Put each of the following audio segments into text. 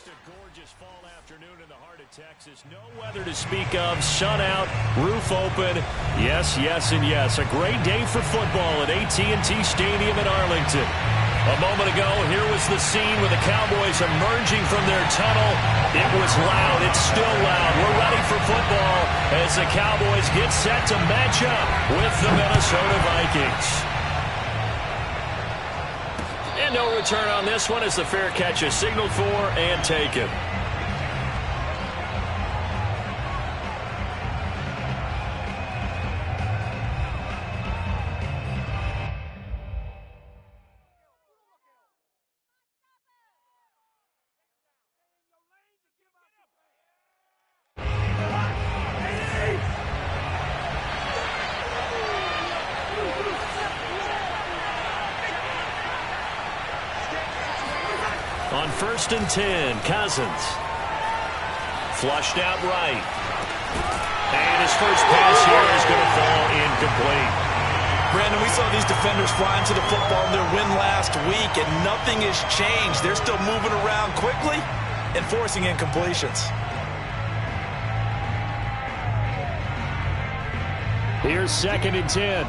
Just a gorgeous fall afternoon in the heart of Texas. No weather to speak of. Sun out, roof open. Yes, yes, and yes. A great day for football at AT&T Stadium in Arlington. A moment ago, here was the scene with the Cowboys emerging from their tunnel. It was loud. It's still loud. We're ready for football as the Cowboys get set to match up with the Minnesota Vikings. And no return on this one as the fair catch is signaled for and taken. On 1st and 10, Cousins. Flushed out right. And his first pass here is going to fall incomplete. Brandon, we saw these defenders fly into the football in their win last week, and nothing has changed. They're still moving around quickly and forcing incompletions. Here's 2nd and 10.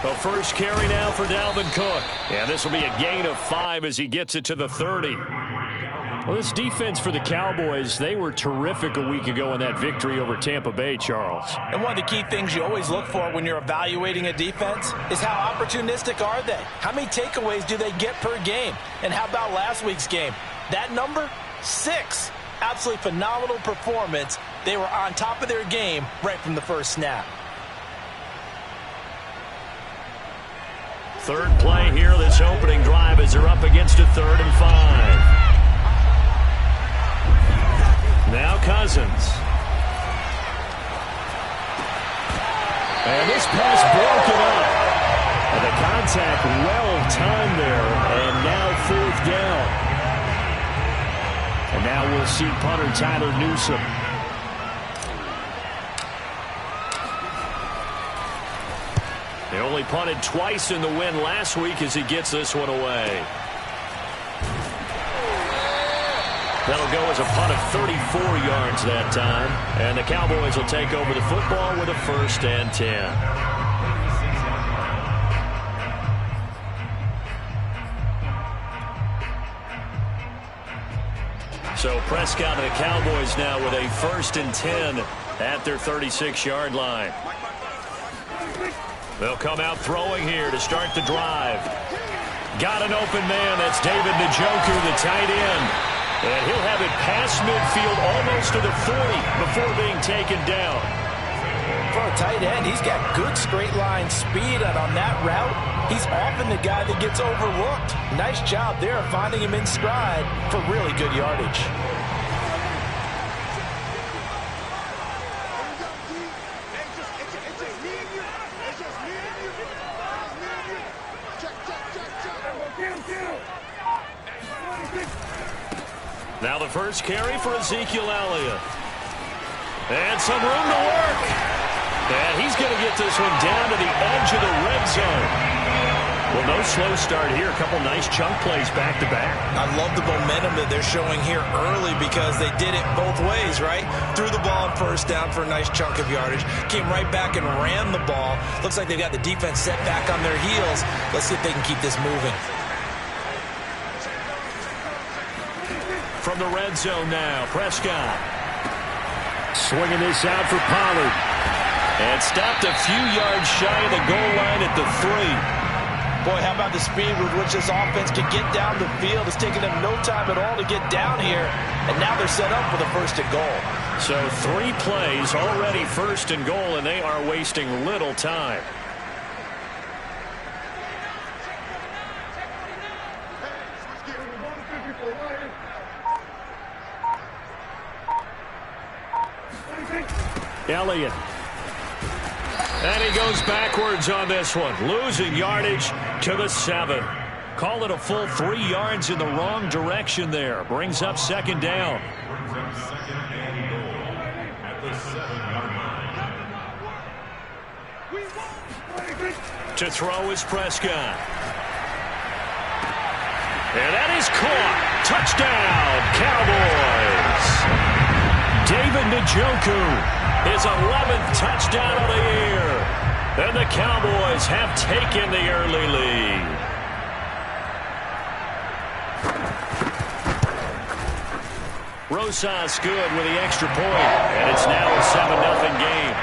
The first carry now for Dalvin Cook. And this will be a gain of 5 as he gets it to the 30. Well, this defense for the Cowboys, they were terrific a week ago in that victory over Tampa Bay, Charles. And one of the key things you always look for when you're evaluating a defense is how opportunistic are they? How many takeaways do they get per game? And how about last week's game? That number, 6. Absolutely phenomenal performance. They were on top of their game right from the first snap. Third play here, this opening drive as they're up against a 3rd and 5. Now Cousins. And this pass broken up. And the contact well timed there. And now 4th down. And now we'll see punter Tyler Newsome. They only punted twice in the win last week as he gets this one away. That'll go as a punt of 34 yards that time. And the Cowboys will take over the football with a 1st and 10. So Prescott and the Cowboys now with a 1st and 10 at their 36-yard line. They'll come out throwing here to start the drive. Got an open man. That's David Njoku, the tight end. And he'll have it past midfield almost to the 40 before being taken down. For a tight end, he's got good straight line speed, and on that route, he's often the guy that gets overlooked. Nice job there of finding him in stride for really good yardage. Now the first carry for Ezekiel Elliott. And some room to work. And he's going to get this one down to the edge of the red zone. Well, no slow start here. A couple nice chunk plays back-to-back. I love the momentum that they're showing here early because they did it both ways, right? Threw the ball on 1st down for a nice chunk of yardage. Came right back and ran the ball. Looks like they've got the defense set back on their heels. Let's see if they can keep this moving. From the red zone now, Prescott. Swinging this out for Pollard. And stopped a few yards shy of the goal line at the 3. Boy, how about the speed with which this offense can get down the field? It's taken them no time at all to get down here. And now they're set up for the 1st and goal. So 3 plays already 1st and goal, and they are wasting little time. Elliott. And he goes backwards on this one, losing yardage to the 7. Call it a full 3 yards in the wrong direction there. Brings up 2nd down. To throw is Prescott. And that is caught. Touchdown, Cowboys. David Njoku, his 11th touchdown of the year. And the Cowboys have taken the early lead. Rosas good with the extra point, and it's now a 7-0 game.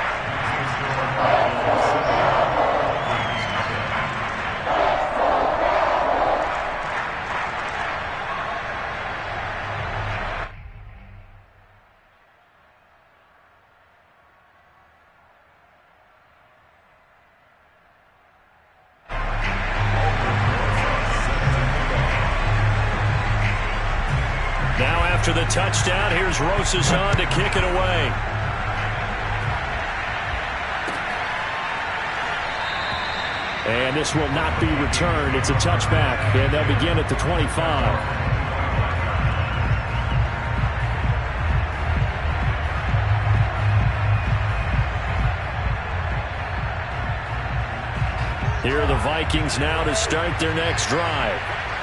After the touchdown, here's Rosas on to kick it away. And this will not be returned. It's a touchback, and they'll begin at the 25. Here are the Vikings now to start their next drive.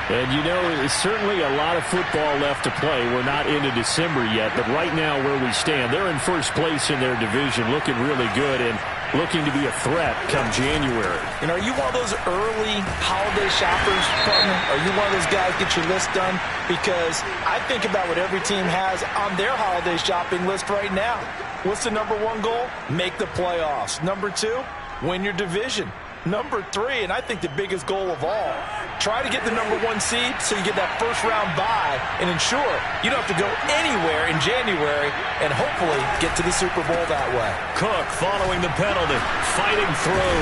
And, you know, it's certainly a lot of football left to play. We're not into December yet, but right now where we stand, they're in first place in their division, looking really good and looking to be a threat come January. And are you one of those early holiday shoppers, partner? Are you one of those guys get your list done? Because I think about what every team has on their holiday shopping list right now. What's the number one goal? Make the playoffs. Number two, win your division. Number three, and I think the biggest goal of all, try to get the number one seed so you get that first round bye and ensure you don't have to go anywhere in January and hopefully get to the Super Bowl that way. Cook following the penalty, fighting through.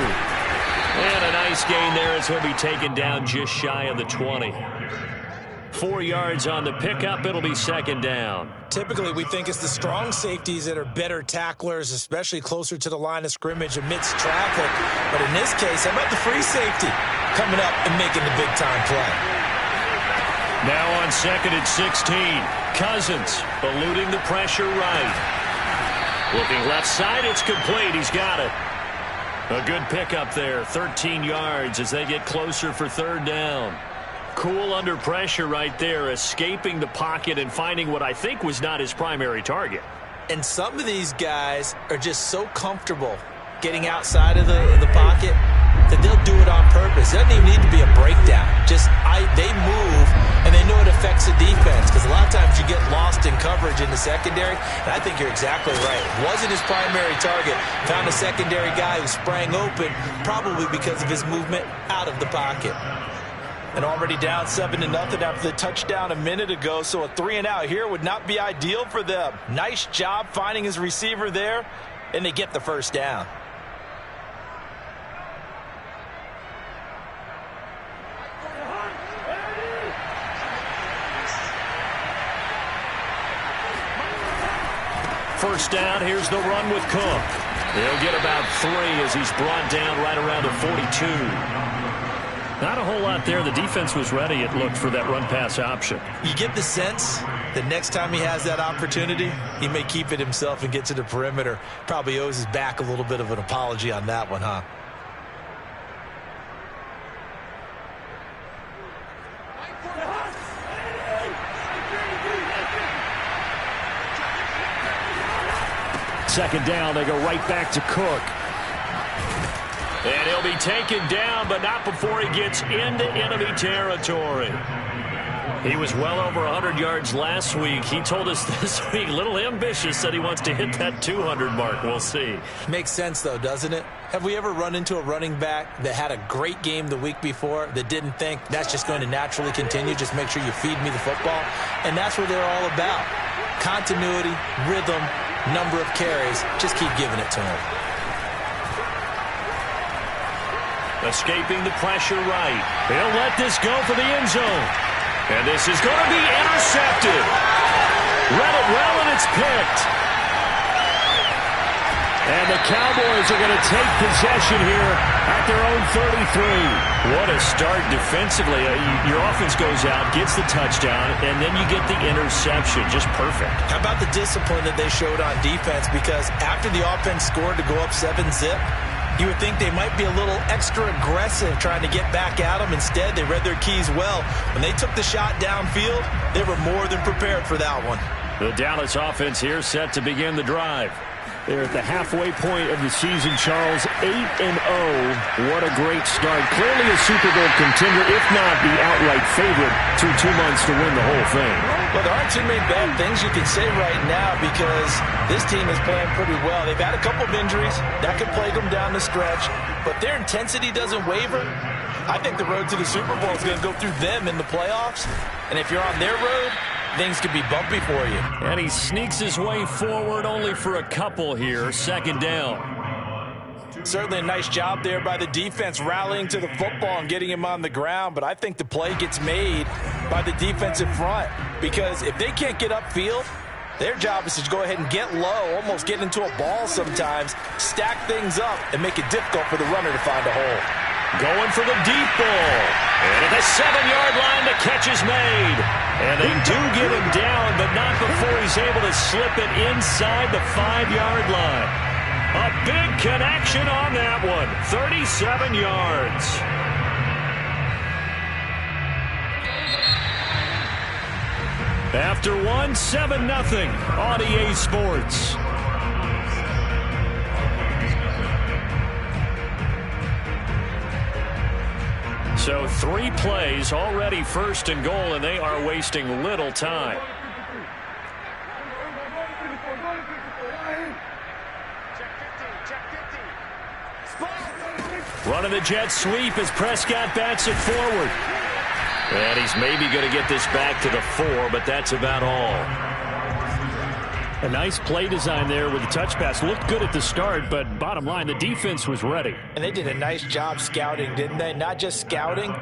And a nice gain there as he'll be taken down just shy of the 20. 4 yards on the pickup. It'll be second down. Typically, we think it's the strong safeties that are better tacklers, especially closer to the line of scrimmage amidst traffic. But in this case, how about the free safety coming up and making the big-time play? Now on second and 16. Cousins eluding the pressure right. Looking left side, it's complete. He's got it. A good pickup there. 13 yards as they get closer for third down. Cool under pressure right there, escaping the pocket and finding what I think was not his primary target. And some of these guys are just so comfortable getting outside of the pocket that they'll do it on purpose. It doesn't even need to be a breakdown. They move, and they know it affects the defense because a lot of times you get lost in coverage in the secondary, and I think you're exactly right. Wasn't his primary target. Found a secondary guy who sprang open, probably because of his movement out of the pocket. And already down 7-0 after the touchdown a minute ago, so a 3-and-out here would not be ideal for them. Nice job finding his receiver there, and they get the first down. First down, here's the run with Cook. He'll get about 3 as he's brought down right around the 42. Not a whole lot there. The defense was ready, it looked, for that run-pass option. You get the sense that next time he has that opportunity, he may keep it himself and get to the perimeter. Probably owes his back a little bit of an apology on that one, huh? Second down, they go right back to Cook. And he'll be taken down, but not before he gets into enemy territory. He was well over 100 yards last week. He told us this week, a little ambitious, said he wants to hit that 200 mark. We'll see. Makes sense, though, doesn't it? Have we ever run into a running back that had a great game the week before that didn't think that's just going to naturally continue? Just make sure you feed me the football. And that's what they're all about. Continuity, rhythm, number of carries. Just keep giving it to him. Escaping the pressure right. He'll let this go for the end zone. And this is going to be intercepted. Read it well, and it's picked. And the Cowboys are going to take possession here at their own 33. What a start defensively. Your offense goes out, gets the touchdown, and then you get the interception. Just perfect. How about the discipline that they showed on defense? Because after the offense scored to go up 7-zip, You would think they might be a little extra aggressive trying to get back at them. Instead, they read their keys well. When they took the shot downfield, they were more than prepared for that one. The Dallas offense here set to begin the drive. They're at the halfway point of the season, Charles. 8-0. What a great start. Clearly a Super Bowl contender, if not the outright favorite, through 2 months to win the whole thing. Well, there aren't too many bad things you can say right now because this team is playing pretty well. They've had a couple of injuries. That could plague them down the stretch. But their intensity doesn't waver. I think the road to the Super Bowl is going to go through them in the playoffs. And if you're on their road, things could be bumpy for you. And he sneaks his way forward only for a couple here. Second down. Certainly a nice job there by the defense rallying to the football and getting him on the ground. But I think the play gets made by the defensive front because if they can't get upfield, their job is to go ahead and get low, almost get into a ball sometimes, stack things up, and make it difficult for the runner to find a hole. Going for the deep ball. And at the 7-yard line, the catch is made. And they do get him down, but not before he's able to slip it inside the 5-yard line. A big connection on that one. 37 yards. After one, 7-0 on EA Sports. So 3 plays already first and goal, and they are wasting little time. Running the jet sweep as Prescott bats it forward. And he's maybe going to get this back to the 4, but that's about all. A nice play design there with the touch pass. Looked good at the start, but bottom line, the defense was ready. And they did a nice job scouting, didn't they? Not just scouting,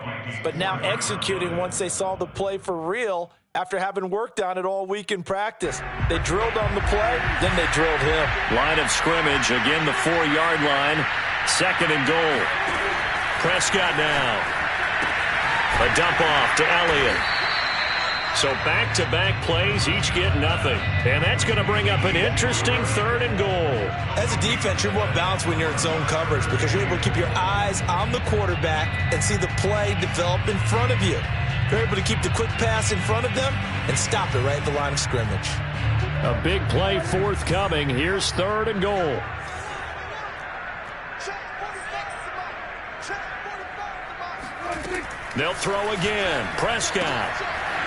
but now executing once they saw the play for real after having worked on it all week in practice. They drilled on the play, then they drilled him. Line of scrimmage, again the 4-yard line. Second and goal. Prescott now. A dump off to Elliott. So back-to-back plays, each get nothing. And that's going to bring up an interesting 3rd and goal. As a defense, you're more balanced when you're in zone coverage because you're able to keep your eyes on the quarterback and see the play develop in front of you. You're able to keep the quick pass in front of them and stop it right at the line of scrimmage. A big play forthcoming. Here's 3rd and goal. They'll throw again. Prescott.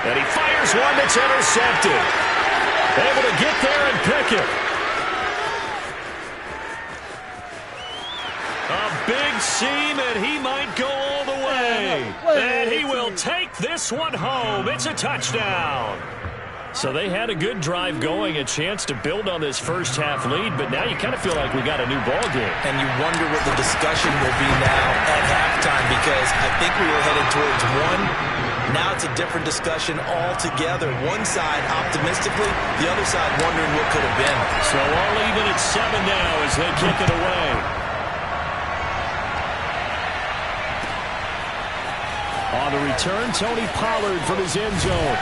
And he fires one that's intercepted. Able to get there and pick it. A big seam, and he might go all the way. And he will take this one home. It's a touchdown. So they had a good drive going, a chance to build on this first half lead, but now you kind of feel like we got a new ball game. And you wonder what the discussion will be now at halftime because I think we were headed towards one. Now it's a different discussion altogether. One side optimistically, the other side wondering what could have been. So all even at 7 now as they kick it away. On the return, Tony Pollard from his end zone.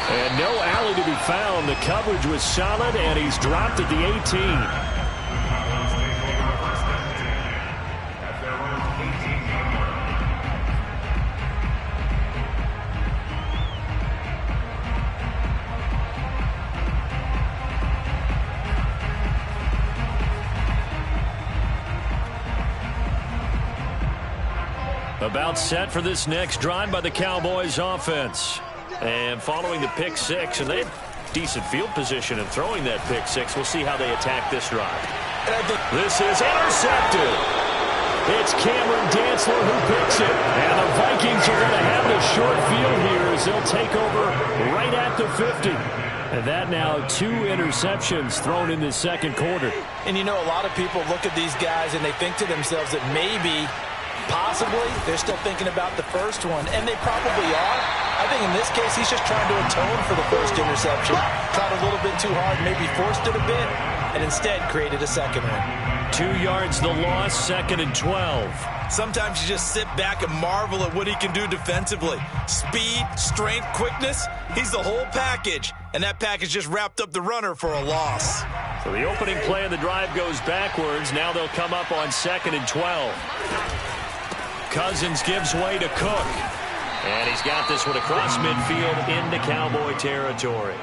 And no alley to be found. The coverage was solid, and he's dropped at the 18. About set for this next drive by the Cowboys offense. And following the pick 6, and they have decent field position in throwing that pick 6. We'll see how they attack this drive. This is intercepted. It's Cameron Dantzler who picks it. And the Vikings are going to have the short field here as they'll take over right at the 50. And that now 2 interceptions thrown in the second quarter. And you know, a lot of people look at these guys and they think to themselves that maybe, possibly, they're still thinking about the first one. And they probably are. I think in this case, he's just trying to atone for the first interception. Tried a little bit too hard, maybe forced it a bit, and instead created a second one. 2 yards the loss, 2nd and 12. Sometimes you just sit back and marvel at what he can do defensively. Speed, strength, quickness, he's the whole package. And that package just wrapped up the runner for a loss. So the opening play of the drive goes backwards. Now they'll come up on 2nd and 12. Cousins gives way to Cook. And he's got this one across midfield into Cowboy territory.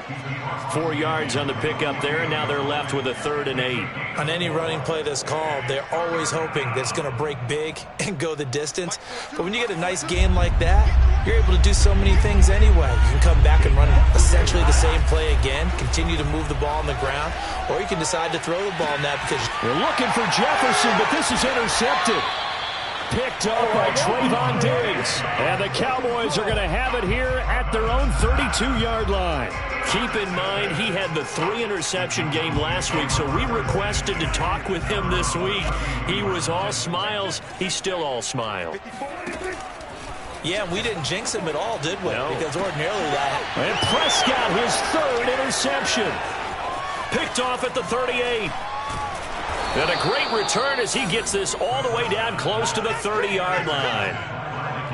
4 yards on the pickup there, and now they're left with a 3rd and 8. On any running play that's called, they're always hoping that it's going to break big and go the distance. But when you get a nice game like that, you're able to do so many things anyway. You can come back and run essentially the same play again, continue to move the ball on the ground, or you can decide to throw the ball now because they're looking for Jefferson, but this is intercepted. Picked up by Trayvon Diggs. And the Cowboys are going to have it here at their own 32-yard line. Keep in mind, he had the 3-interception game last week, so we requested to talk with him this week. He was all smiles. He's still all smile. Yeah, we didn't jinx him at all, did we? No. Because ordinarily that... And Prescott, his 3rd interception. Picked off at the 38. And a great return as he gets this all the way down close to the 30-yard line.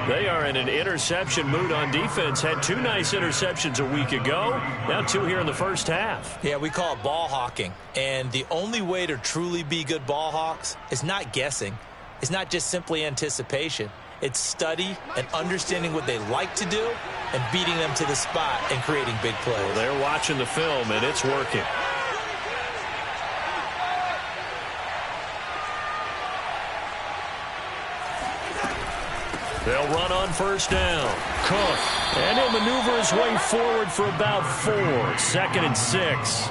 They are in an interception mood on defense. Had 2 nice interceptions a week ago. Now 2 here in the first half. Yeah, we call it ball hawking. And the only way to truly be good ball hawks is not guessing. It's not just simply anticipation. It's study and understanding what they like to do and beating them to the spot and creating big plays. Well, they're watching the film, and it's working. They'll run on 1st down. Cook. And he'll maneuver his way forward for about 4. 2nd and 6.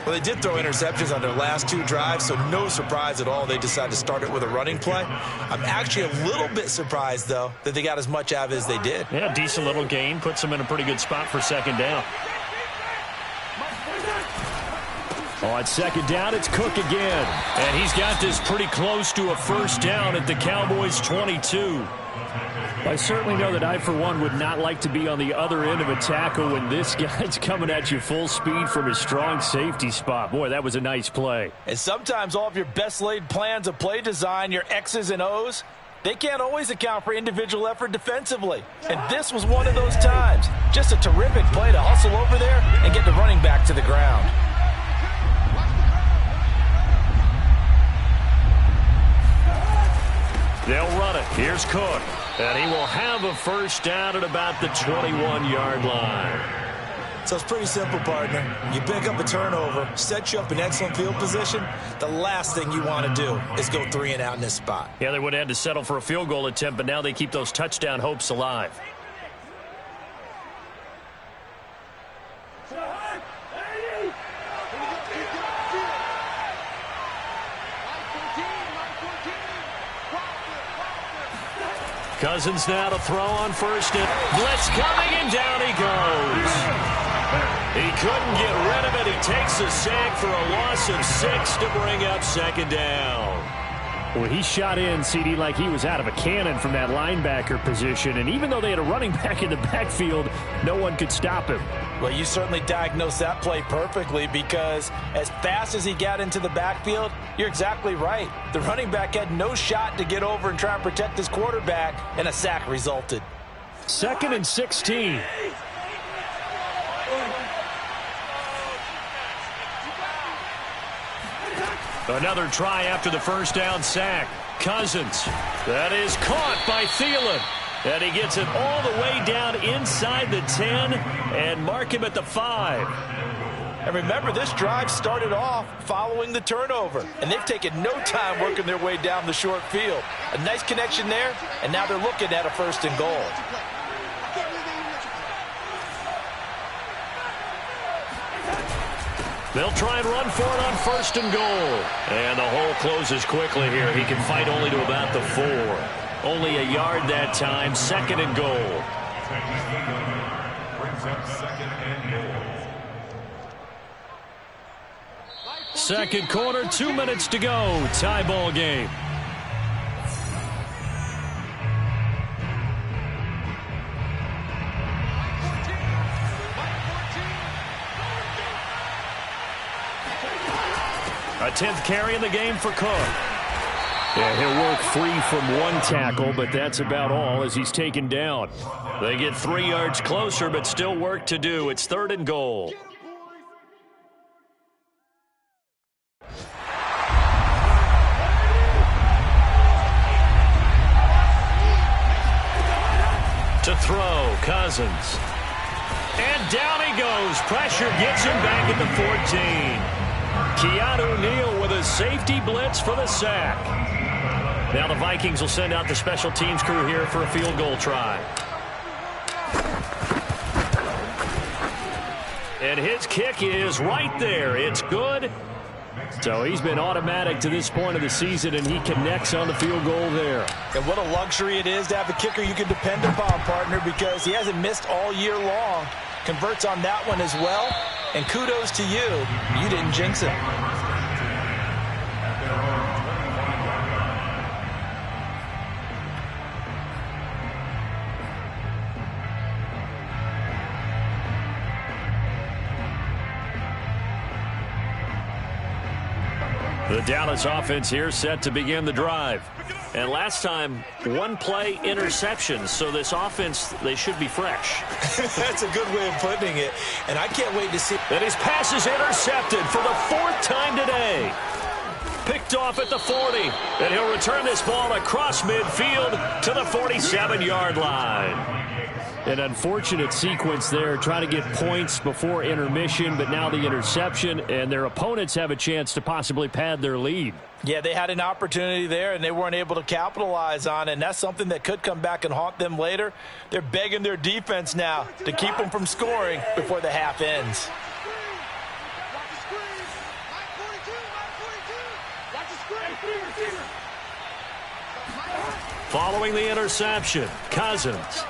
Well, they did throw interceptions on their last 2 drives, so no surprise at all they decided to start it with a running play. I'm actually a little bit surprised, though, that they got as much out of it as they did. Yeah, decent little gain. Puts them in a pretty good spot for 2nd down. On 2nd down, it's Cook again. And he's got this pretty close to a 1st down at the Cowboys' 22. I certainly know that I, for one, would not like to be on the other end of a tackle when this guy's coming at you full speed from his strong safety spot. Boy, that was a nice play. And sometimes all of your best laid plans of play design, your X's and O's, they can't always account for individual effort defensively. And this was one of those times. Just a terrific play to hustle over there and get the running back to the ground. They'll run it. Here's Cook. And he will have a 1st down at about the 21-yard line. So it's pretty simple, partner. You pick up a turnover, set you up in excellent field position. The last thing you want to do is go 3 and out in this spot. Yeah, they would have had to settle for a field goal attempt, but now they keep those touchdown hopes alive. Cousins now to throw on 1st and blitz coming, and down he goes. He couldn't get rid of it. He takes a sack for a loss of 6 to bring up 2nd down. Well, he shot in, CD, like he was out of a cannon from that linebacker position. And even though they had a running back in the backfield, no one could stop him. Well, you certainly diagnosed that play perfectly because as fast as he got into the backfield, you're exactly right. The running back had no shot to get over and try and protect his quarterback, and a sack resulted. 2nd and 16. Another try after the 1st down sack. Cousins. That is caught by Thielen. And he gets it all the way down inside the 10 and mark him at the 5. And remember, this drive started off following the turnover, and they've taken no time working their way down the short field. A nice connection there, and now they're looking at a 1st and goal. They'll try and run for it on 1st and goal. And the hole closes quickly here. He can fight only to about the 4. Only a yard that time. 2nd and goal. Second quarter, 2 minutes to go. Tie ball game. A 10th carry in the game for Cook. Yeah, he'll work free from 1 tackle, but that's about all as he's taken down. They get 3 yards closer, but still work to do. It's 3rd and goal. To throw, Cousins. And down he goes. Pressure gets him back at the 14. Keanu Neal with a safety blitz for the sack. Now the Vikings will send out the special teams crew here for a field goal try. And his kick is right there. It's good. So he's been automatic to this point of the season, and he connects on the field goal there. And what a luxury it is to have a kicker you can depend upon, partner, because he hasn't missed all year long. Converts on that one as well. And kudos to you. You didn't jinx him. The Dallas offense here set to begin the drive. And last time, one play interception. So this offense, they should be fresh. That's a good way of putting it. And I can't wait to see. And his pass is intercepted for the 4th time today. Picked off at the 40. And he'll return this ball across midfield to the 47-yard line. An unfortunate sequence there, trying to get points before intermission, but now the interception, and their opponents have a chance to possibly pad their lead. Yeah, they had an opportunity there, and they weren't able to capitalize on it, and that's something that could come back and haunt them later. They're begging their defense now to keep them from scoring before the half ends. Following the interception, Cousins.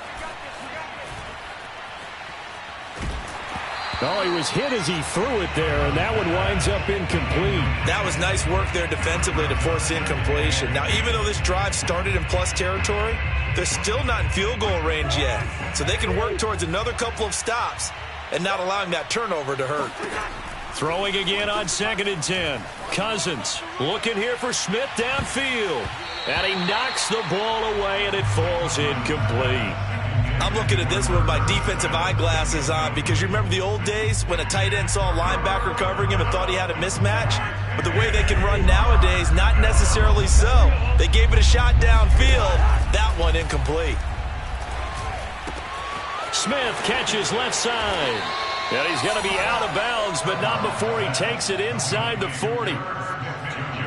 Oh, he was hit as he threw it there, and that one winds up incomplete. That was nice work there defensively to force incompletion. Now, even though this drive started in plus territory, they're still not in field goal range yet. So they can work towards another couple of stops and not allowing that turnover to hurt. Throwing again on 2nd and 10. Cousins looking here for Smith downfield. And he knocks the ball away, and it falls incomplete. I'm looking at this with my defensive eyeglasses on because you remember the old days when a tight end saw a linebacker covering him and thought he had a mismatch? But the way they can run nowadays, not necessarily so. They gave it a shot downfield. That one incomplete. Smith catches left side. And he's going to be out of bounds, but not before he takes it inside the 40.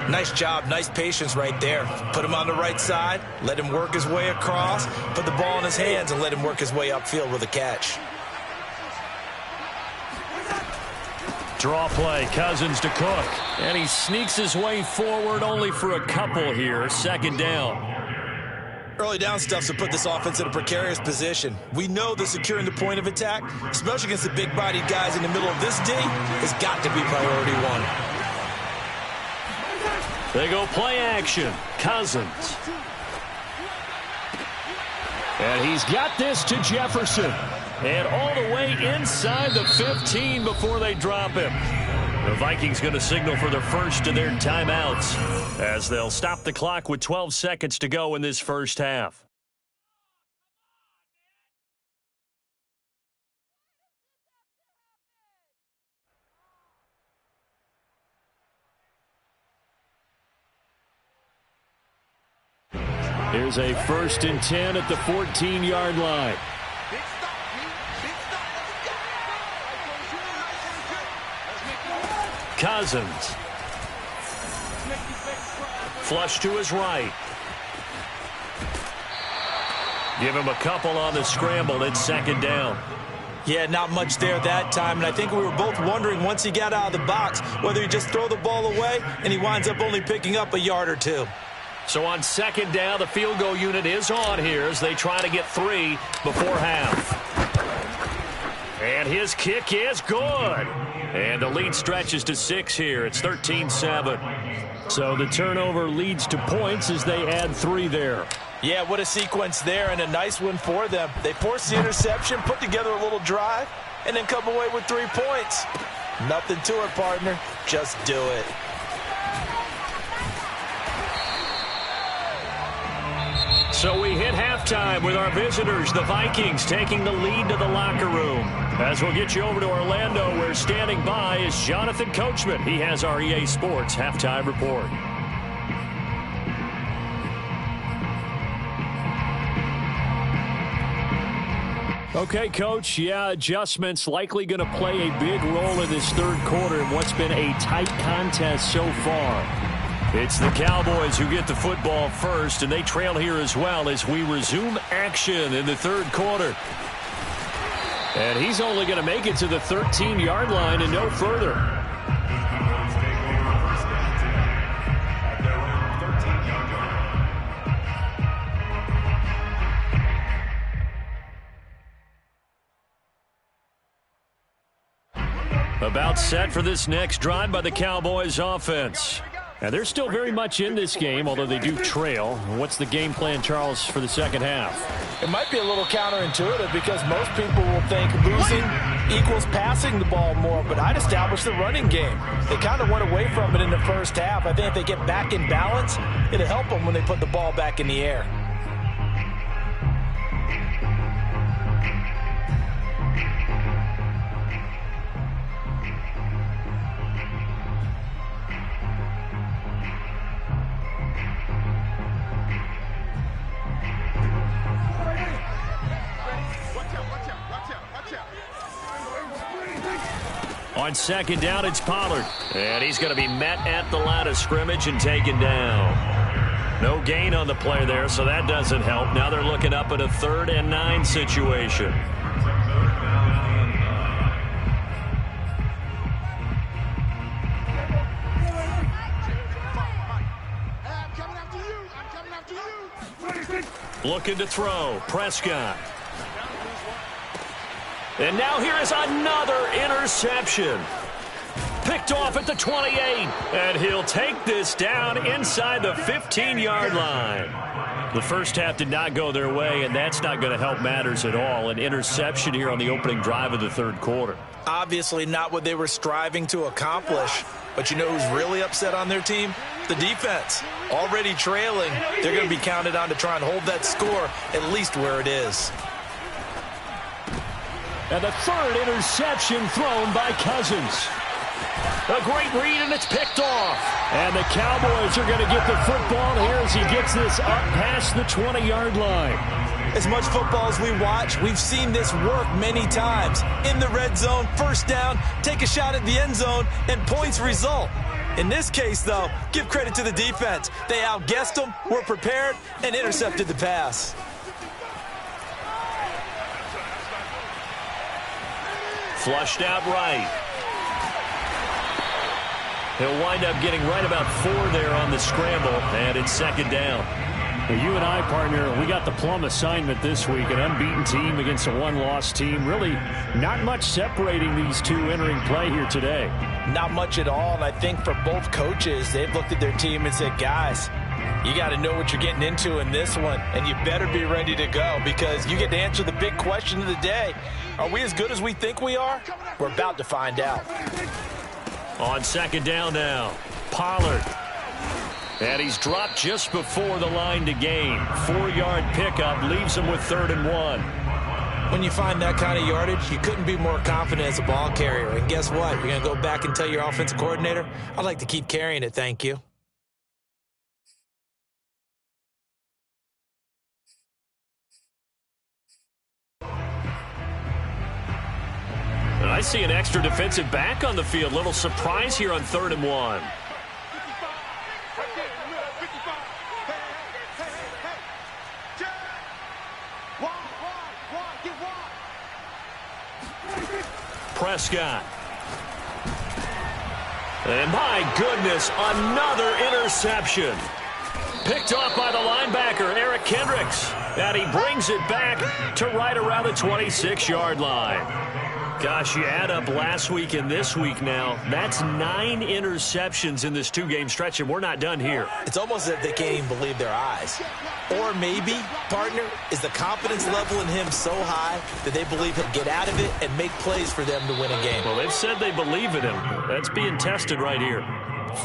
Nice job, nice patience right there. Put him on the right side, let him work his way across, put the ball in his hands, and let him work his way upfield with a catch. Draw play, Cousins to Cook. And he sneaks his way forward only for a couple here. 2nd down. Early down stuff to put this offense in a precarious position. We know that securing the point of attack, especially against the big-bodied guys in the middle of this D, has got to be priority one. They go play action. Cousins. And he's got this to Jefferson. And all the way inside the 15 before they drop him. The Vikings going to signal for the first of their timeouts as they'll stop the clock with 12 seconds to go in this first half. Here's a 1st and 10 at the 14-yard line. Cousins. Flush to his right. Give him a couple on the scramble. It's 2nd down. Yeah, not much there that time, and I think we were both wondering once he got out of the box whether he just throw the ball away and he winds up only picking up a yard or two. So on 2nd down, the field goal unit is on here as they try to get 3 before half. And his kick is good. And the lead stretches to 6 here. It's 13-7. So the turnover leads to points as they add 3 there. Yeah, what a sequence there, and a nice one for them. They force the interception, put together a little drive, and then come away with 3 points. Nothing to it, partner. Just do it. So we hit halftime with our visitors, the Vikings, taking the lead to the locker room. As we'll get you over to Orlando, where standing by is Jonathan Coachman. He has our EA Sports halftime report. Okay, Coach, yeah, adjustments likely going to play a big role in this third quarter in what's been a tight contest so far. It's the Cowboys who get the football first, and they trail here as well as we resume action in the third quarter. And he's only going to make it to the 13-yard line and no further. About set for this next drive by the Cowboys offense. And they're still very much in this game, although they do trail. What's the game plan, Charles, for the second half? It might be a little counterintuitive because most people will think losing equals passing the ball more, but I'd establish the running game. They kind of went away from it in the first half. I think if they get back in balance, it'll help them when they put the ball back in the air. On second down, it's Pollard. And he's going to be met at the line of scrimmage and taken down. No gain on the play there, so that doesn't help. Now they're looking up at a 3rd and 9 situation. Looking to throw. Prescott. And now here is another interception. Picked off at the 28. And he'll take this down inside the 15-yard line. The first half did not go their way, and that's not going to help matters at all. An interception here on the opening drive of the third quarter. Obviously not what they were striving to accomplish. But you know who's really upset on their team? The defense. Already trailing, they're going to be counted on to try and hold that score at least where it is. And the 3rd interception thrown by Cousins. A great read, and it's picked off. And the Cowboys are going to get the football here as he gets this up past the 20-yard line. As much football as we watch, we've seen this work many times. In the red zone, first down, take a shot at the end zone, and points result. In this case, though, give credit to the defense. They outguessed them, were prepared, and intercepted the pass. Flushed out right. He'll wind up getting right about 4 there on the scramble, and it's second down. Well, you and I, partner, we got the plum assignment this week, an unbeaten team against a one-loss team. Really not much separating these two entering play here today. Not much at all, and I think for both coaches, they've looked at their team and said, guys, you got to know what you're getting into in this one, and you better be ready to go because you get to answer the big question of the day. Are we as good as we think we are? We're about to find out. On second down now, Pollard. And he's dropped just before the line to gain. 4-yard pickup leaves him with 3rd and 1. When you find that kind of yardage, you couldn't be more confident as a ball carrier. And guess what? You're going to go back and tell your offensive coordinator, I'd like to keep carrying it, thank you. I see an extra defensive back on the field. Little surprise here on 3rd and 1. Prescott. And my goodness, another interception. Picked off by the linebacker, Eric Kendricks. And he brings it back to right around the 26-yard line. Gosh, you add up last week and this week now, that's 9 interceptions in this 2-game stretch, and we're not done here. It's almost as if they can't even believe their eyes. Or maybe, partner, is the confidence level in him so high that they believe he'll get out of it and make plays for them to win a game. Well, they've said they believe in him. That's being tested right here.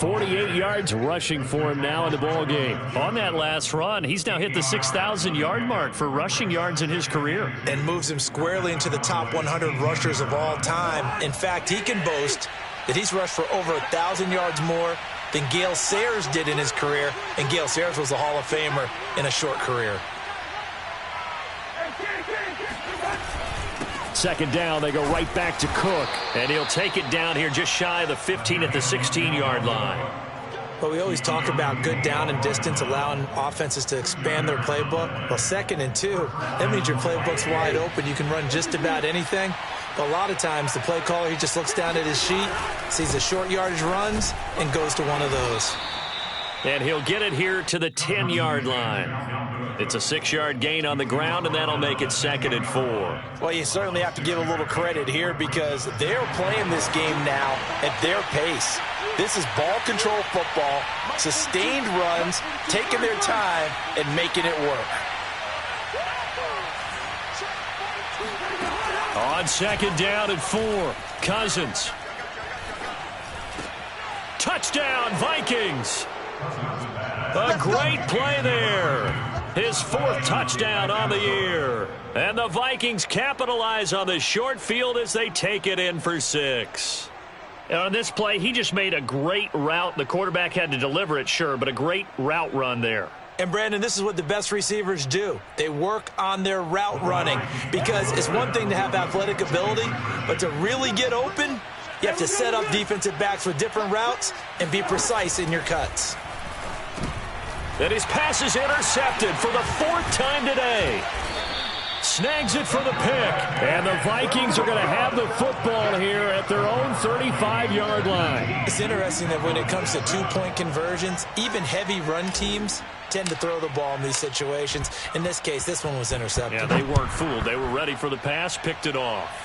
48 yards rushing for him now in the ball game. On that last run, he's now hit the 6,000-yard mark for rushing yards in his career. And moves him squarely into the top 100 rushers of all time. In fact, he can boast that he's rushed for over 1,000 yards more than Gale Sayers did in his career. And Gale Sayers was a Hall of Famer in a short career. Second down, they go right back to Cook. And he'll take it down here just shy of the 15 at the 16-yard line. But we always talk about good down and distance, allowing offenses to expand their playbook. Well, 2nd and 2, that means your playbook's wide open. You can run just about anything. But a lot of times, the play caller, he just looks down at his sheet, sees the short yardage runs, and goes to one of those. And he'll get it here to the 10-yard line. It's a 6-yard gain on the ground, and that'll make it 2nd and 4. Well, you certainly have to give a little credit here because they're playing this game now at their pace. This is ball control football, sustained runs, taking their time, and making it work. On 2nd down and 4, Cousins. Touchdown, Vikings. A great play there. His 4th touchdown on the year. And the Vikings capitalize on the short field as they take it in for 6. And on this play, he just made a great route. The quarterback had to deliver it, sure, but a great route run there. And, Brandon, this is what the best receivers do. They work on their route running because it's one thing to have athletic ability, but to really get open, you have to set up defensive backs with different routes and be precise in your cuts. And his pass is intercepted for the 4th time today. Snags it for the pick. And the Vikings are going to have the football here at their own 35-yard line. It's interesting that when it comes to two-point conversions, even heavy run teams tend to throw the ball in these situations. In this case, this one was intercepted. Yeah, they weren't fooled. They were ready for the pass, picked it off.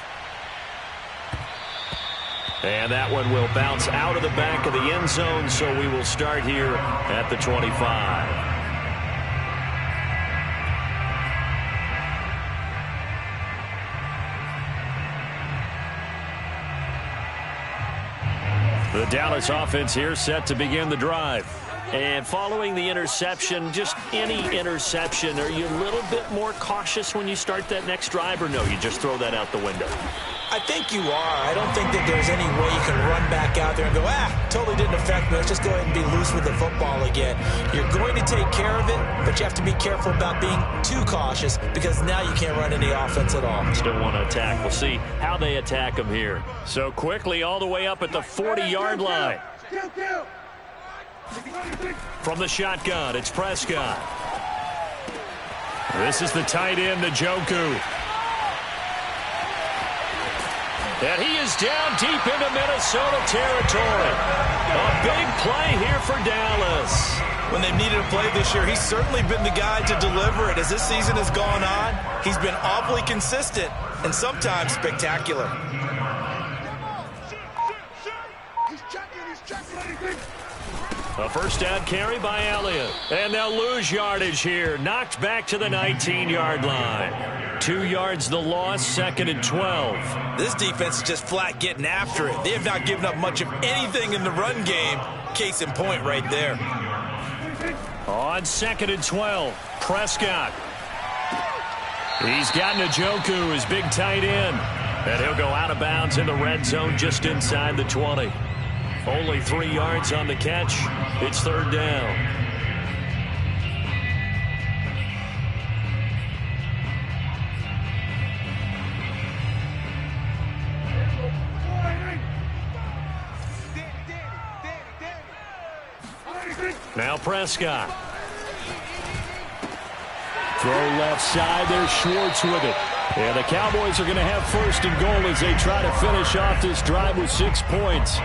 And that one will bounce out of the back of the end zone, so we will start here at the 25. The Dallas offense here set to begin the drive. And following the interception, just any interception, are you a little bit more cautious when you start that next drive, or no, you just throw that out the window? I think you are. I don't think that there's any way you can run back out there and go, totally didn't affect me. Let's just go ahead and be loose with the football again. You're going to take care of it, but you have to be careful about being too cautious because now you can't run any offense at all. Still want to attack. We'll see how they attack them here. So quickly all the way up at the 40-yard line. From the shotgun, it's Prescott. This is the tight end, Njoku. And he is down deep into Minnesota territory. A big play here for Dallas. When they've needed a play this year, he's certainly been the guy to deliver it. As this season has gone on, he's been awfully consistent and sometimes spectacular. A first down carry by Elliott. And they'll lose yardage here. Knocked back to the 19-yard line. 2 yards the loss, 2nd and 12. This defense is just flat getting after it. They have not given up much of anything in the run game. Case in point right there. On 2nd and 12, Prescott. He's got Njoku, his big tight end. And he'll go out of bounds in the red zone just inside the 20. Only 3 yards on the catch. It's 3rd down. Now Prescott. Throw left side. There's Schwartz with it. And the Cowboys are going to have 1st and goal as they try to finish off this drive with 6 points.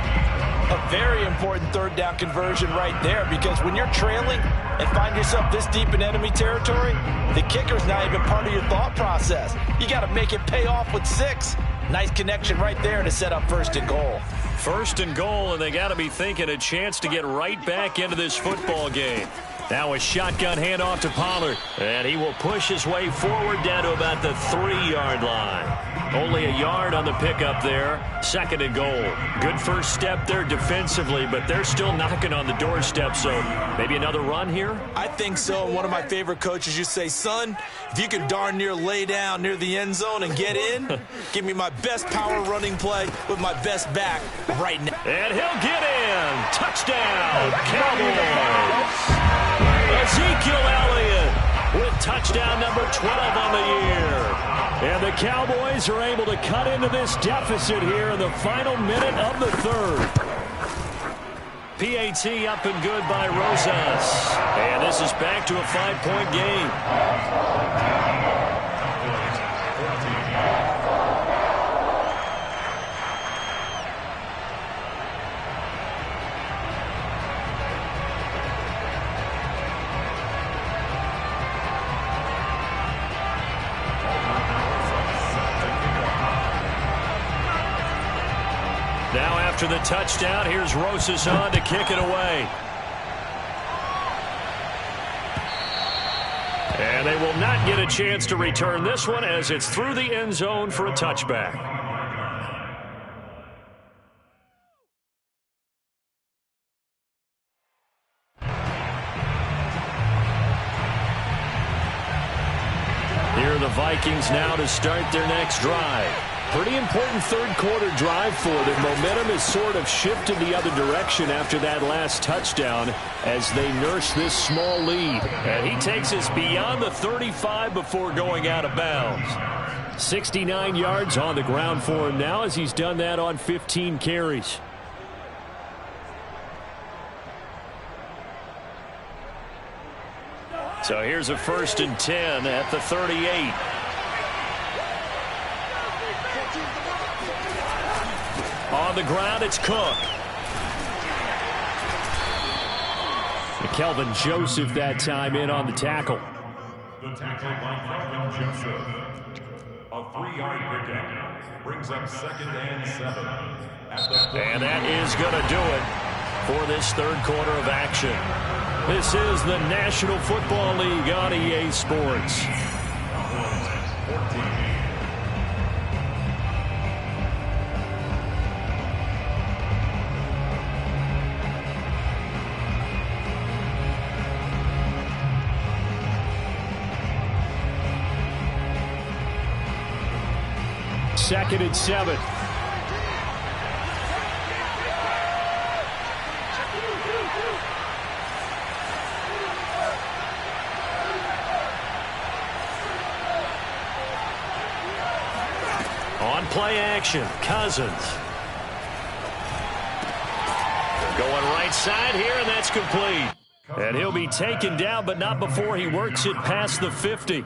A very important 3rd down conversion right there because when you're trailing and find yourself this deep in enemy territory, the kicker's not even part of your thought process. You got to make it pay off with 6. Nice connection right there to set up 1st and goal. 1st and goal, and they got to be thinking a chance to get right back into this football game. Now a shotgun handoff to Pollard, and he will push his way forward down to about the 3-yard line. Only a yard on the pickup there. 2nd and goal. Good first step there defensively, but they're still knocking on the doorstep, so maybe another run here? I think so. One of my favorite coaches used to say, son, if you can darn near lay down near the end zone and get in, give me my best power running play with my best back right now. And he'll get in. Touchdown, Cowboys. Ezekiel Elliott with touchdown number 12 on the year. And the Cowboys are able to cut into this deficit here in the final minute of the third. PAT up and good by Rosas. And this is back to a 5-point game. Now after the touchdown, here's Rosas on to kick it away. And they will not get a chance to return this one as it's through the end zone for a touchback. Here are the Vikings now to start their next drive. Pretty important third-quarter drive for them. Momentum has sort of shifted the other direction after that last touchdown as they nurse this small lead. And he takes us beyond the 35 before going out of bounds. 69 yards on the ground for him now as he's done that on 15 carries. So here's a 1st and 10 at the 38. On the ground, it's Cook. Kelvin Joseph that time in on the tackle. The tackle by Kelvin Joseph. A 3-yard pickup brings up 2nd and 7. And that is going to do it for this third quarter of action. This is the National Football League on EA Sports. 14. Second and 7. On play action, Cousins. Going right side here, and that's complete. And he'll be taken down, but not before he works it past the 50.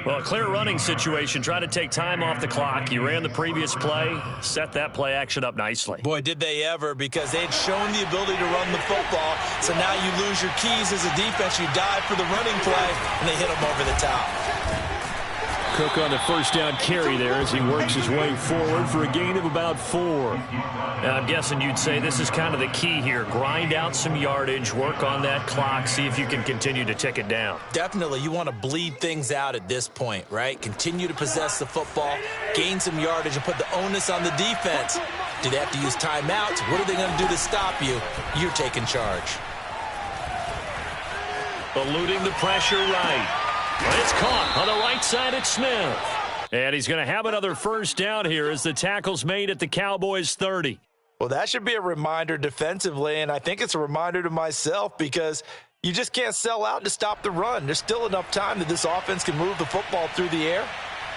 Well, a clear running situation. Try to take time off the clock. You ran the previous play, set that play action up nicely. Boy, did they ever, because they had shown the ability to run the football. So now you lose your keys as a defense. You dive for the running play, and they hit them over the top. Cook on the first down carry there as he works his way forward for a gain of about 4. Now, I'm guessing you'd say this is kind of the key here. Grind out some yardage, work on that clock, see if you can continue to tick it down. Definitely. You want to bleed things out at this point, right? Continue to possess the football, gain some yardage, and put the onus on the defense. Do they have to use timeouts? What are they going to do to stop you? You're taking charge. Eluding the pressure right. But it's caught on the right side at Smith. And he's going to have another first down here as the tackle's made at the Cowboys' 30. Well, that should be a reminder defensively, and I think it's a reminder to myself because you just can't sell out to stop the run. There's still enough time that this offense can move the football through the air,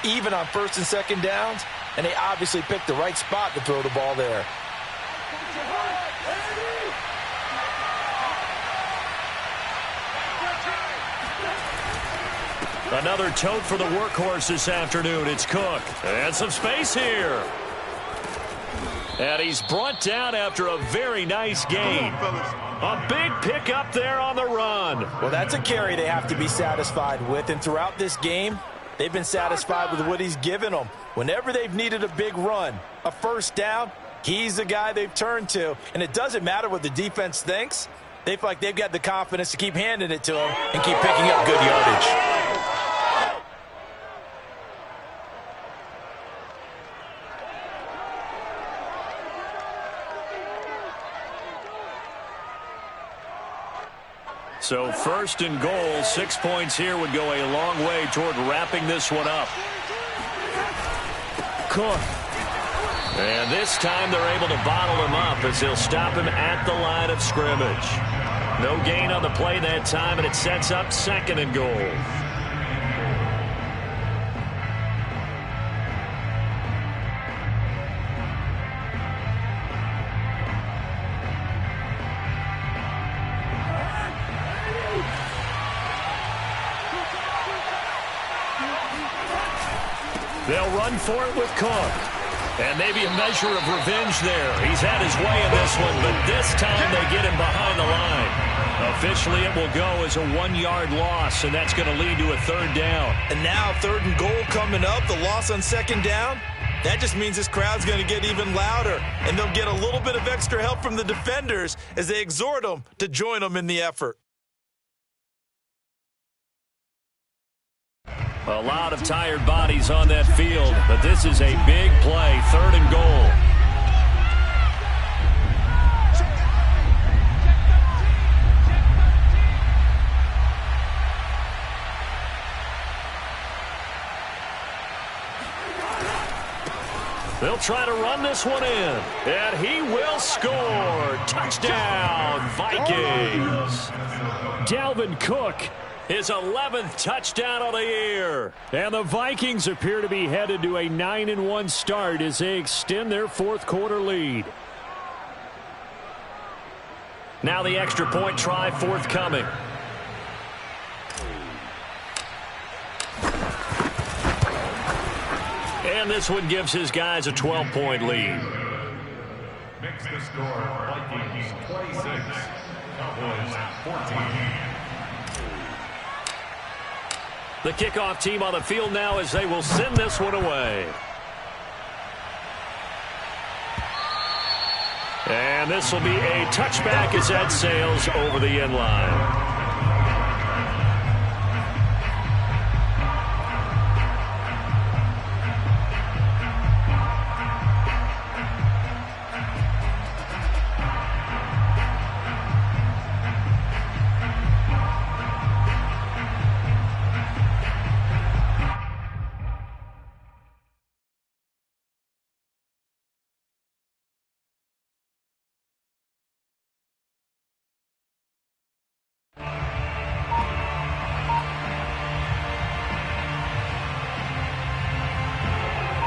even on 1st and 2nd downs, and they obviously picked the right spot to throw the ball there. Another tote for the workhorse this afternoon. It's Cook. And some space here. And he's brought down after a very nice gain. A big pickup there on the run. Well, that's a carry they have to be satisfied with. And throughout this game, they've been satisfied with what he's given them. Whenever they've needed a big run, a first down, he's the guy they've turned to. And it doesn't matter what the defense thinks. They feel like they've got the confidence to keep handing it to him and keep picking up good yardage. So 1st and goal, 6 points here would go a long way toward wrapping this one up. Cook. And this time they're able to bottle him up as he'll stop him at the line of scrimmage. No gain on the play that time, and it sets up 2nd and goal. They'll run for it with Cook. And maybe a measure of revenge there. He's had his way in this one, but this time they get him behind the line. Officially, it will go as a 1-yard loss, and that's going to lead to a 3rd down. And now 3rd and goal coming up, the loss on 2nd down. That just means this crowd's going to get even louder, and they'll get a little bit of extra help from the defenders as they exhort them to join them in the effort. A lot of tired bodies on that field, but this is a big play, 3rd and goal. They'll try to run this one in, and he will score. Touchdown, Vikings. Dalvin Cook, his 11th touchdown of the year. And the Vikings appear to be headed to a 9-1 start as they extend their 4th quarter lead. Now the extra point try forthcoming. And this one gives his guys a 12-point lead. Makes the score Vikings 26, Cowboys 14. The kickoff team on the field now as they will send this one away. And this will be a touchback as that sails over the end line.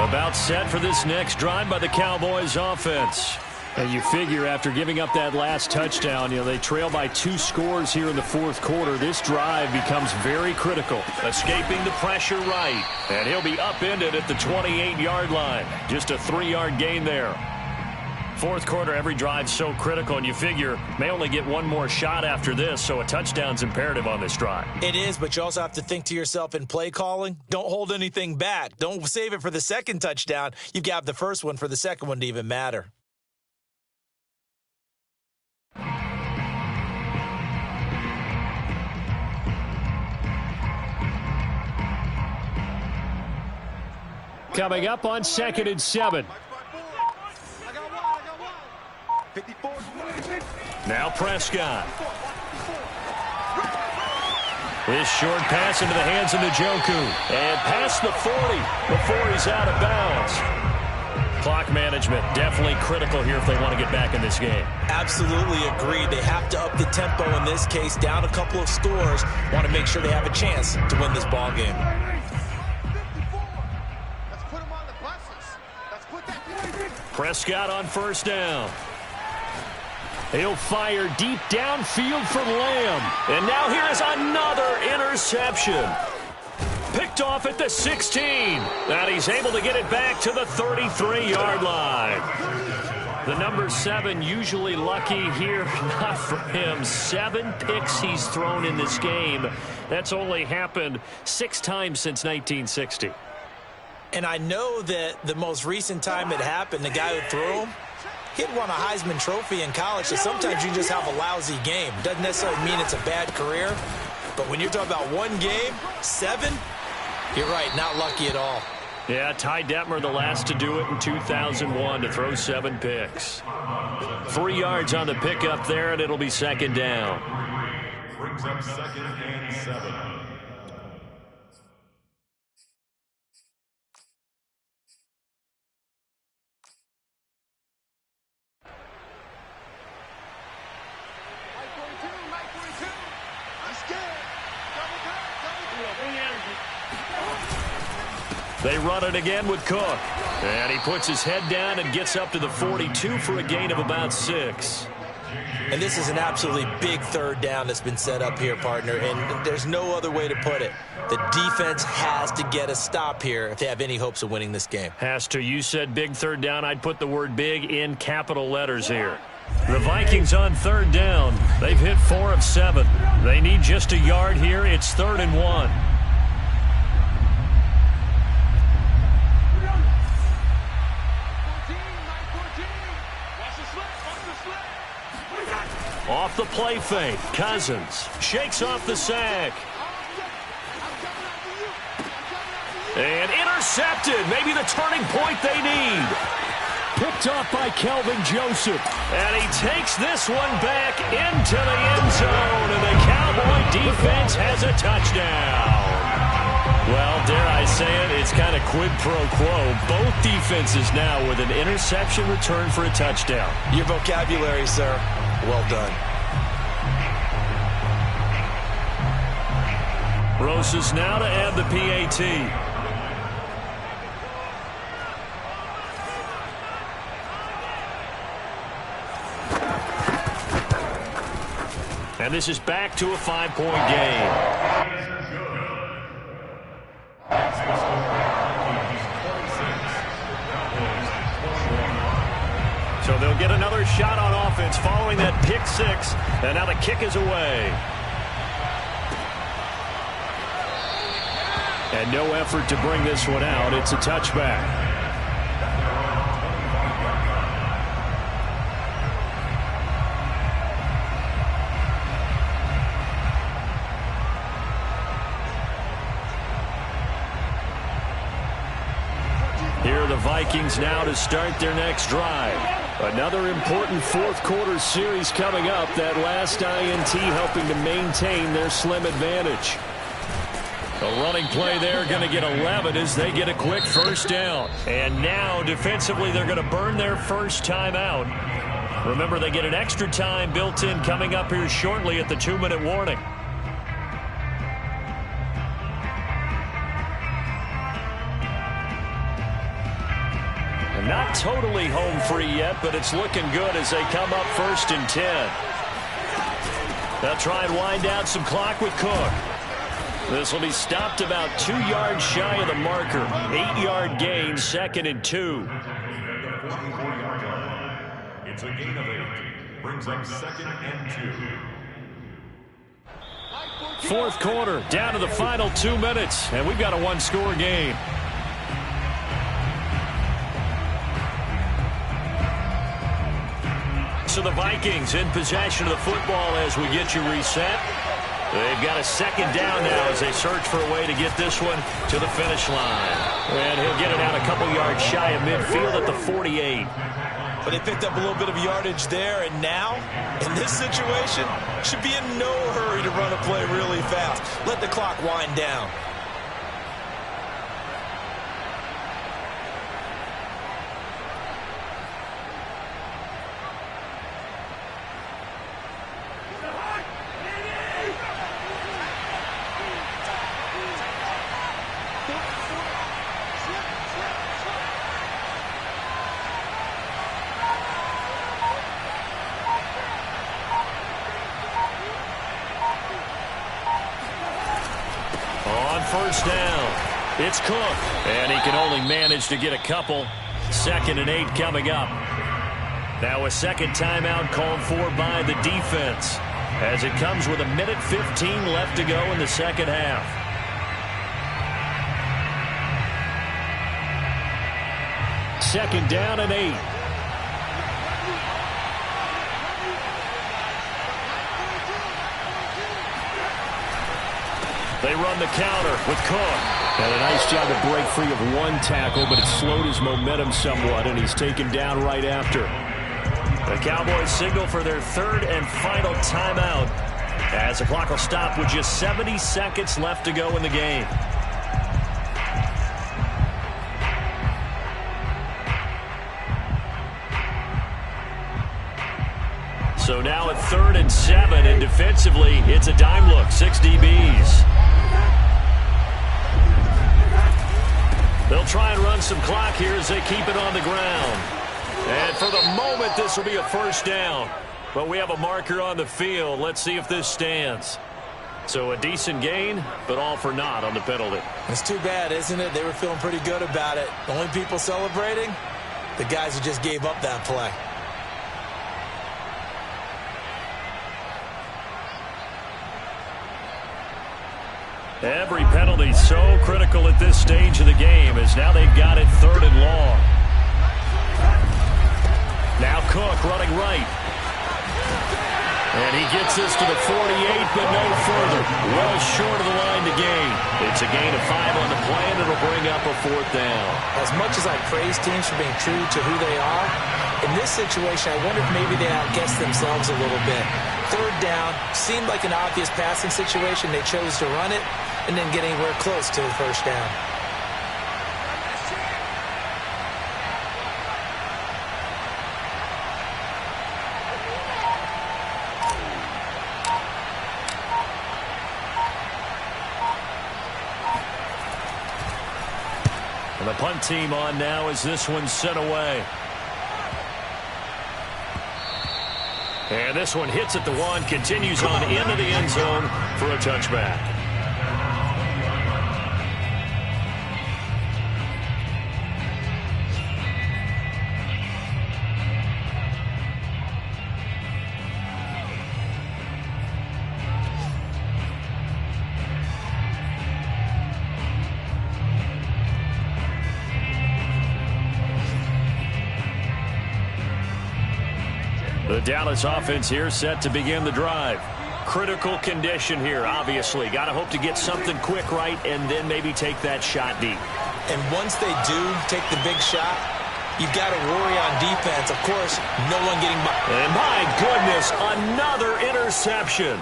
About set for this next drive by the Cowboys offense. And you figure after giving up that last touchdown, they trail by 2 scores here in the 4th quarter. This drive becomes very critical. Escaping the pressure right. And he'll be upended at the 28-yard line. Just a 3-yard gain there. 4th quarter, every drive's so critical, and you figure may only get one more shot after this, so a touchdown's imperative on this drive. It is, but you also have to think to yourself in play calling, don't hold anything back. Don't save it for the 2nd touchdown. You've got the 1st one for the 2nd one to even matter. Coming up on 2nd and 7. Now Prescott. This short pass into the hands of Njoku. And past the 40 before he's out of bounds. Clock management definitely critical here if they want to get back in this game. Absolutely agreed. They have to up the tempo in this case, down a couple of scores. Want to make sure they have a chance to win this ball game. Prescott on 1st down. He'll fire deep downfield for Lamb. And now here's another interception. Picked off at the 16. And he's able to get it back to the 33-yard line. The number 7 usually lucky here. Not for him. 7 picks he's thrown in this game. That's only happened 6 times since 1960. And I know that the most recent time it happened, the guy who threw him, he had won a Heisman Trophy in college, so sometimes you just have a lousy game. Doesn't necessarily mean it's a bad career, but when you're talking about one game, 7, you're right, not lucky at all. Yeah, Ty Detmer, the last to do it in 2001, to throw 7 picks. 3 yards on the pickup there, and it'll be 2nd down. Brings up 2nd and 7. They run it again with Cook. And he puts his head down and gets up to the 42 for a gain of about 6. And this is an absolutely big third down that's been set up here, partner, and there's no other way to put it. The defense has to get a stop here if they have any hopes of winning this game. Has to. You said big third down. I'd put the word big in capital letters here. The Vikings on third down. They've hit 4 of 7. They need just a yard here. It's 3rd and 1. Off the play fake, Cousins shakes off the sack. And intercepted. Maybe the turning point they need. Picked off by Kelvin Joseph. And he takes this one back into the end zone. And the Cowboy defense has a touchdown. Well, dare I say it, it's kind of quid pro quo. Both defenses now with an interception return for a touchdown. Your vocabulary, sir. Well done. Rosas now to add the PAT. And this is back to a 5-point game. So they'll get another shot on offense following that pick 6. And now the kick is away. And no effort to bring this one out. It's a touchback. Here are the Vikings now to start their next drive. Another important fourth-quarter series coming up. That last INT helping to maintain their slim advantage. A running play there, going to get 11 as they get a quick first down. And now, defensively, they're going to burn their first time out. Remember, they get an extra time built in coming up here shortly at the 2-minute warning. And not totally home free yet, but it's looking good as they come up 1st and 10. They'll try and wind down some clock with Cook. This will be stopped about 2 yards shy of the marker. 8-yard gain, 2nd and 2. It's a gain of 8. Brings up 2nd and 2. Fourth quarter, down to the final 2 minutes, and we've got a one-score game. So the Vikings in possession of the football as we get you reset. They've got a second down now as they search for a way to get this one to the finish line. And he'll get it out a couple yards shy of midfield at the 48. But they picked up a little bit of yardage there, and now, in this situation, should be in no hurry to run a play really fast. Let the clock wind down. First down. It's Cook. And he can only manage to get a couple. 2nd and 8 coming up. Now a second timeout called for by the defense as it comes with 1:15 left to go in the second half. Second down and 8. They run the counter with Cook. And a nice job to break free of one tackle, but it slowed his momentum somewhat, and he's taken down right after. The Cowboys signal for their third and final timeout as the clock will stop with just 70 seconds left to go in the game. So now at 3rd and 7, and defensively, it's a dime look, 6 DBs. They'll try and run some clock here as they keep it on the ground. And for the moment, this will be a first down. But we have a marker on the field. Let's see if this stands. So a decent gain, but all for naught on the penalty. It's too bad, isn't it? They were feeling pretty good about it. The only people celebrating, the guys who just gave up that play. Every penalty so critical at this stage of the game, as now they've got it 3rd and long. Now Cook running right. And he gets this to the 48, but no further. Well short of the line to gain. It's a gain of 5 on the play, and it'll bring up a 4th down. As much as I praise teams for being true to who they are, in this situation, I wonder if maybe they outguessed themselves a little bit. 3rd down, seemed like an obvious passing situation. They chose to run it and didn't get anywhere close to the 1st down. And the punt team on now as this one's sent away. And this one hits at the 1, continues on into the end zone for a touchback. The Dallas offense here set to begin the drive. Critical condition here, obviously. Got to hope to get something quick right and then maybe take that shot deep. And once they do take the big shot, you've got to worry on defense. Of course, no one getting by. And my goodness, another interception.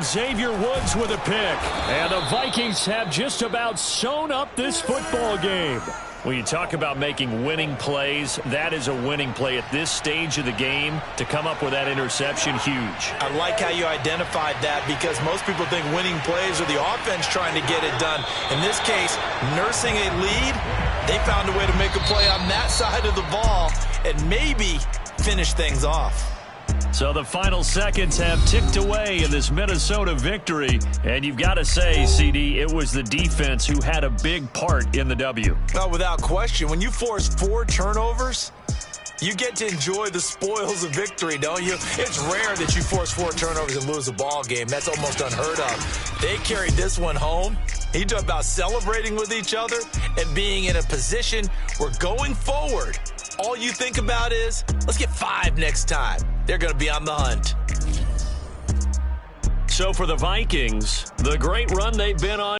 Xavier Woods with a pick. And the Vikings have just about sewn up this football game. When you talk about making winning plays, that is a winning play at this stage of the game. To come up with that interception, huge. I like how you identified that, because most people think winning plays are the offense trying to get it done. In this case, nursing a lead, they found a way to make a play on that side of the ball and maybe finish things off. So the final seconds have ticked away in this Minnesota victory. And you've got to say, CD, it was the defense who had a big part in the W. Well, without question, when you force 4 turnovers, you get to enjoy the spoils of victory, don't you? It's rare that you force 4 turnovers and lose a ball game. That's almost unheard of. They carried this one home. You talk about celebrating with each other and being in a position where going forward, all you think about is, let's get 5 next time. They're going to be on the hunt. So for the Vikings, the great run they've been on